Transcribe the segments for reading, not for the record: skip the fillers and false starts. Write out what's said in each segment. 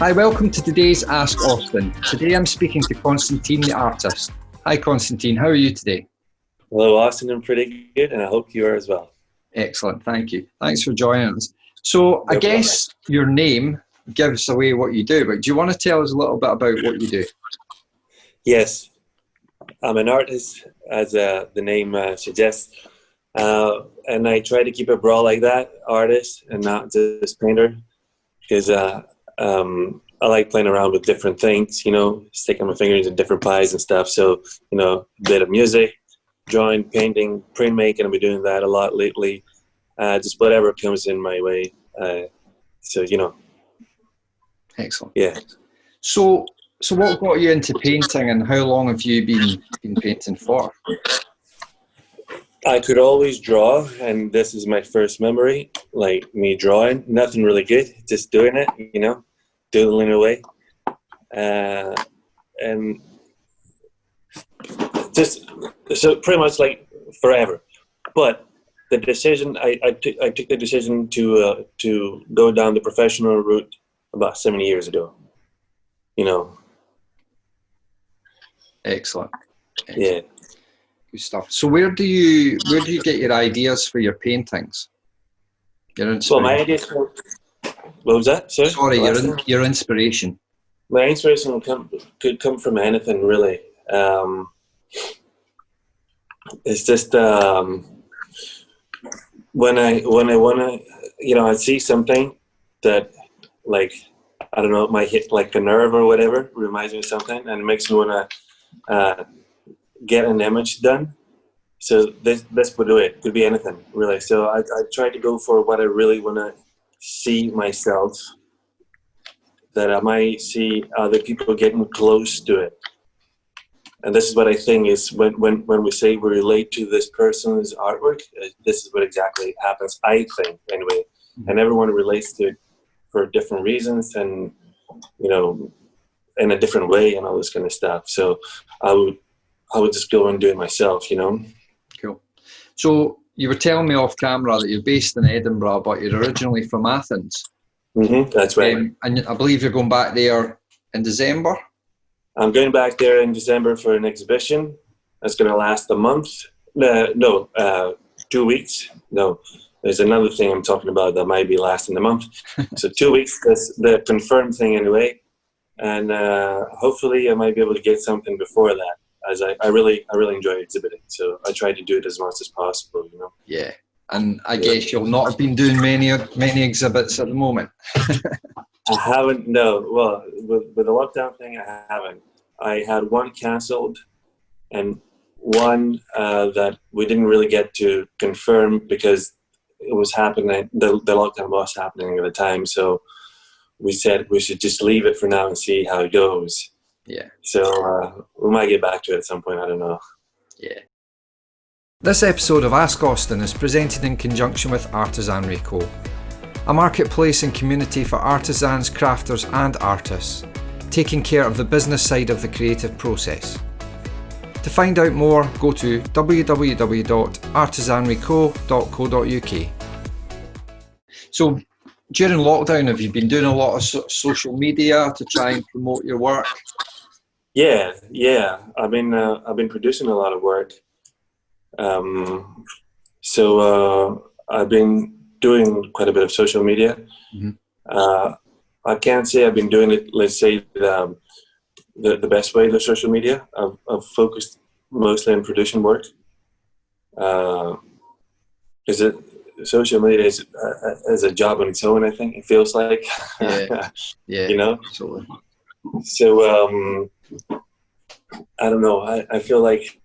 Hi, welcome to today's Ask Austin. Today I'm speaking to Constantine the Artist. Hi Constantine, how are you today? Hello Austin, I'm pretty good and I hope you are as well. Excellent, thank you. Thanks for joining us. So I guess your name gives away what you do, but do you want to tell us a little bit about what you do? Yes, I'm an artist, as the name suggests, and I try to keep it broad like that, artist and not just painter, because I like playing around with different things, sticking my fingers in different pies and stuff. So, a bit of music, drawing, painting, printmaking. I've been doing that a lot lately. Just whatever comes in my way. Excellent. Yeah. So what got you into painting, and how long have you been painting for? I could always draw, and this is my first memory, like me drawing. Nothing really good, just doing it, doodling away. And just, so pretty much like forever. But the decision, I took the decision to go down the professional route about 7 years ago. Excellent. Yeah. Good stuff. So where do you get your ideas for your paintings? Your inspiration? Well, my ideas. What was that? Sorry, your inspiration. My inspiration could come from anything really. It's just when I wanna, I see something that, like, I don't know, it might hit like a nerve or whatever, reminds me of something, and it makes me wanna get an image done. So this would do it. Could be anything really. So I try to go for what I really wanna see myself, that I might see other people getting close to it. And this is what I think is when we say we relate to this person's artwork, this is what exactly happens, I think, anyway. And everyone relates to it for different reasons and, in a different way and all this kind of stuff. So I would just go and do it myself, Cool. So you were telling me off camera that you're based in Edinburgh, but you're originally from Athens. Mm-hmm, that's right. And I believe you're going back there in December? I'm going back there in December for an exhibition that's going to last a month. 2 weeks. No, there's another thing I'm talking about that might be lasting a month. So 2 weeks, that's the confirmed thing anyway. And hopefully I might be able to get something before that, as I really enjoy exhibiting. So I try to do it as much as possible, Yeah. And I guess you'll not have been doing many exhibits at the moment. I haven't, no. Well, with the lockdown thing, I haven't. I had one canceled and one that we didn't really get to confirm because it was happening, the lockdown was happening at the time. So we said we should just leave it for now and see how it goes. Yeah. So we might get back to it at some point, I don't know. Yeah. This episode of Ask Austin is presented in conjunction with Artisanry Co, a marketplace and community for artisans, crafters and artists, taking care of the business side of the creative process. To find out more, go to www.artisanryco.co.uk. So during lockdown, have you been doing a lot of social media to try and promote your work? Yeah. I've been producing a lot of work. So I've been doing quite a bit of social media. Mm-hmm. I can't say I've been doing it, let's say, the best way, the social media. I've focused mostly on producing work. Because social media is a job on its own, I think, it feels like. Yeah, absolutely. So, I don't know, I feel like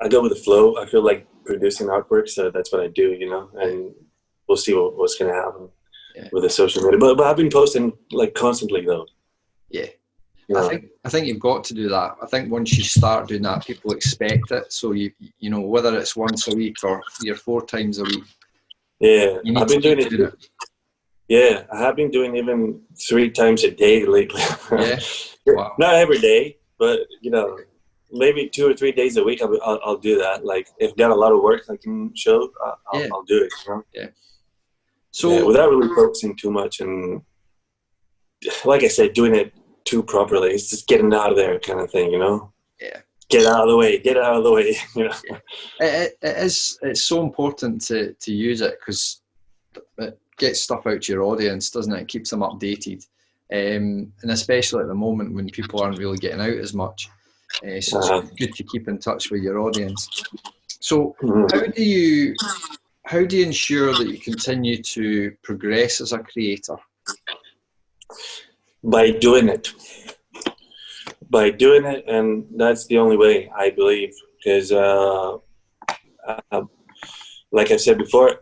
I go with the flow. I feel like producing artwork, so that's what I do, and we'll see what's going to happen with the social media. But I've been posting like constantly though. Yeah. I think you've got to do that. I think once you start doing that, people expect it. So you whether it's once a week or 3 or 4 times a week. Yeah, I've been doing it. Yeah, I have been doing even 3 times a day lately. Yeah. Wow. Not every day, but maybe 2 or 3 days a week. I'll do that. Like if I've got a lot of work I can show, I'll do it. Yeah. So without really focusing too much and like I said, doing it too properly. It's just getting out of there kind of thing, you know? Yeah. Get out of the way, get out of the way, you know? Yeah. It's so important to use it, because it gets stuff out to your audience, doesn't it? It keeps them updated. And especially at the moment when people aren't really getting out as much. So it's good to keep in touch with your audience. So how do you ensure that you continue to progress as a creator? By doing it. And that's the only way, I believe, because like I said before,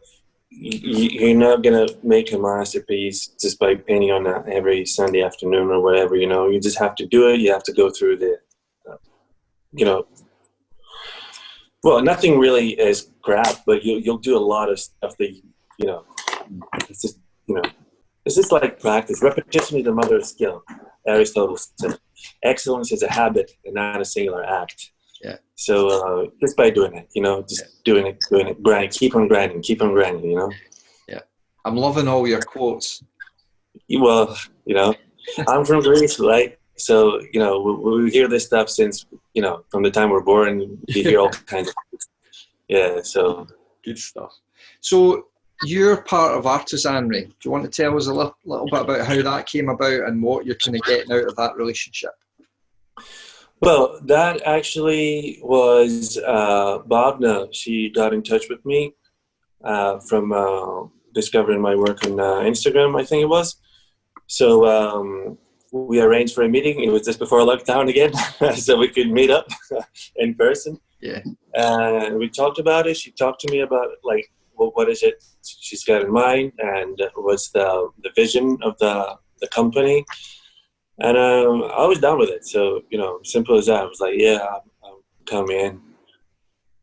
you're not gonna make a masterpiece just by painting on that every Sunday afternoon or whatever, you know. You just have to do it. You have to go through the you know, well, nothing really is crap, but you'll do a lot of stuff that you know, it's just, you know, it's just like practice. Repetition is the mother of skill, Aristotle said. Excellence is a habit and not a singular act. Yeah. So just by doing it, you know, just doing it, grind, keep on grinding, you know. Yeah. I'm loving all your quotes. Well, you know, I'm from Greece, right? So, you know, we hear this stuff since, you know, from the time we're born. You hear all kinds of things. Yeah, so. Good stuff. So you're part of Artisanry. Do you want to tell us a little bit about how that came about and what you're kind of getting out of that relationship? Well, that actually was Bhavna. She got in touch with me from discovering my work on Instagram, I think it was. So we arranged for a meeting. It was just before lockdown again, so we could meet up in person. Yeah. And we talked about it. She talked to me about, like, well, what is it she's got in mind, and what's the vision of the company. And I was down with it. So, you know, simple as that. I was like, yeah, I'm coming in.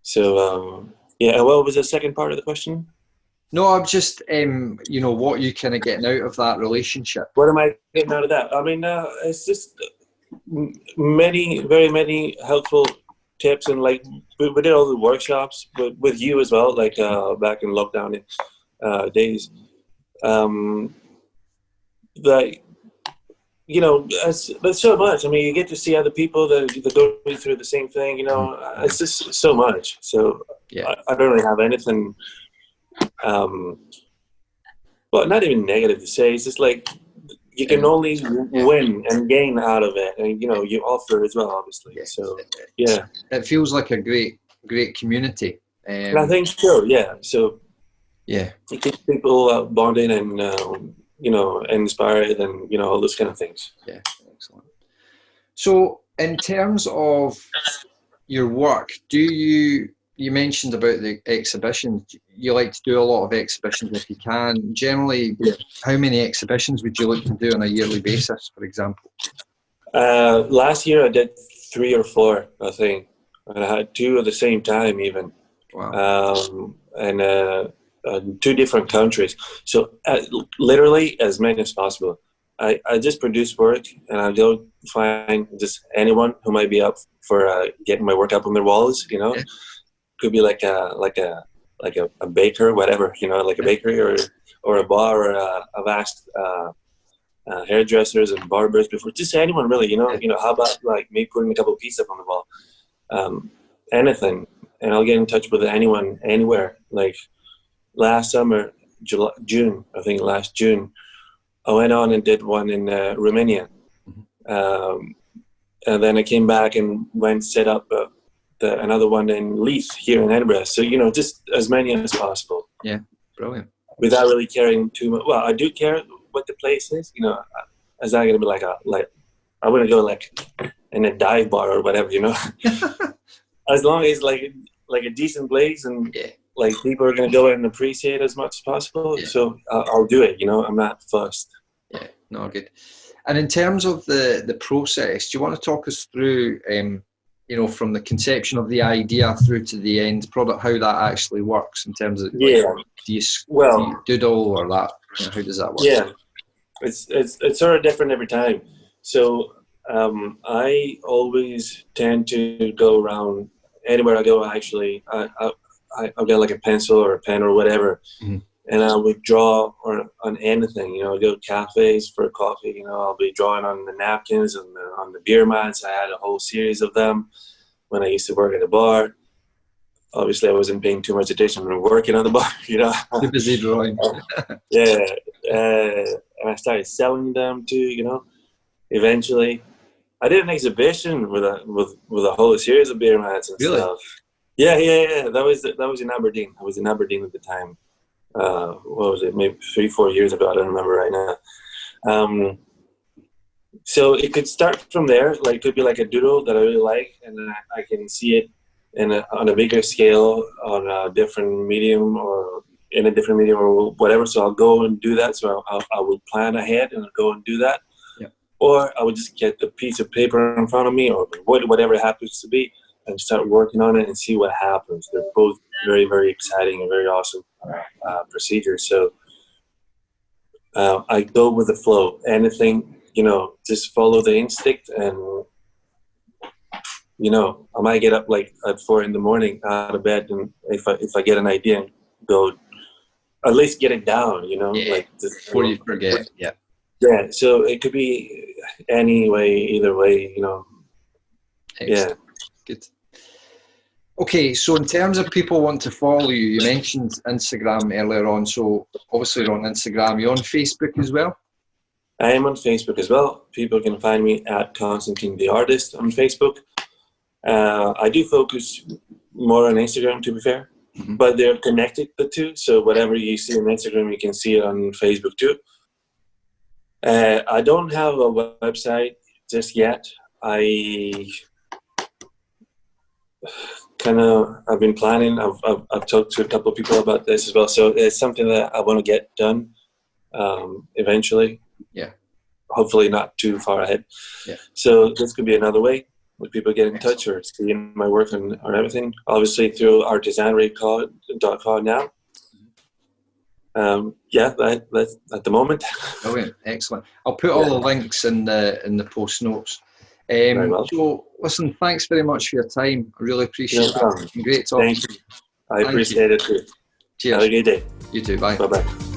So, yeah, what was the second part of the question? No, I'm just, you know, what you kind of getting out of that relationship. What am I getting out of that? I mean, it's just very many helpful tips, and like we did all the workshops with you as well, like back in lockdown days. Like, you know, that's so much. I mean, you get to see other people that go through the same thing. You know, it's just so much. So yeah. I don't really have anything. Well, not even negative to say. It's just like you can only win and gain out of it, and you know, you offer as well, obviously. Yeah. So yeah, it feels like a great community. And I think so. Yeah. So yeah, it keeps people bonding and you know, inspired, and you know, all those kind of things. Yeah, excellent. So in terms of your work, you mentioned about the exhibitions. You like to do a lot of exhibitions if you can. Generally, how many exhibitions would you look to do on a yearly basis, for example? Last year I did 3 or 4, I think. And I had 2 at the same time even. Wow. And 2 different countries. So literally as many as possible. I just produce work, and I don't find just anyone who might be up for getting my work up on their walls, you know. Yeah. Could be like a baker, whatever, you know, like a bakery or a bar, or I've asked hairdressers and barbers before, just anyone really, you know. You know, how about like me putting a couple of pieces up on the wall, anything, and I'll get in touch with anyone, anywhere. Like last summer, June, I think last June, I went on and did one in Romania, and then I came back and went set up another one in Leith here in Edinburgh. So, you know, just as many as possible. Yeah, brilliant. Without really caring too much. Well, I do care what the place is. You know, is that going to be like I wouldn't go like in a dive bar or whatever, you know. As long as like a decent place, and like people are going to go in and appreciate as much as possible. Yeah. So I'll do it. You know, I'm not fussed. Yeah, no, good. And in terms of the process, do you want to talk us through, you know, from the conception of the idea through to the end product, how that actually works in terms of, like, do you doodle or that? You know, how does that work? Yeah, it's sort of different every time. So I always tend to go around anywhere I go. Actually, I've got like a pencil or a pen or whatever, and I would draw on anything. You know, I go to cafes for coffee. You know, I'll be drawing on the napkins and on the beer mats. I had a whole series of them when I used to work at a bar. Obviously, I wasn't paying too much attention when working on the bar. You know, Too busy drawing. yeah, and I started selling them too. You know, eventually, I did an exhibition with a whole series of beer mats and Really? stuff. Yeah. That was in Aberdeen. I was in Aberdeen at the time. What was it? Maybe 3-4 years ago. I don't remember right now. So it could start from there. Like, it could be like a doodle that I really like, and then I can see it on a bigger scale, on a different medium, or in a different medium, or whatever. So I'll go and do that. So I would plan ahead and I'll go and do that. Yeah. Or I would just get the piece of paper in front of me, or whatever it happens to be, and start working on it and see what happens. They're both very, very exciting and very awesome procedures. So I go with the flow. Anything, you know, just follow the instinct, and you know, I might get up like at 4 a.m. out of bed, and if I get an idea, and go at least get it down. You know, like just, before you forget. Yeah. Yeah. So it could be any way, either way. You know. Excellent. Yeah. Good. Okay, so in terms of people want to follow you, you mentioned Instagram earlier on. So obviously you're on Instagram. You're on Facebook as well? I am on Facebook as well. People can find me at Constantine the Artist on Facebook. I do focus more on Instagram, to be fair, but they're connected, the two. So whatever you see on Instagram, you can see it on Facebook too. I don't have a website just yet. I've been planning. I've talked to a couple of people about this as well. So it's something that I want to get done eventually. Yeah. Hopefully not too far ahead. Yeah. So this could be another way that people get in touch or see my work or everything. Obviously through Artisanry Co now. That's at the moment. Brilliant, excellent. I'll put all the links in the post notes. So listen, thanks very much for your time. I really appreciate it. Great talking. Thank you. I appreciate it too. Cheers. Have a good day. You too. Bye. Bye-bye.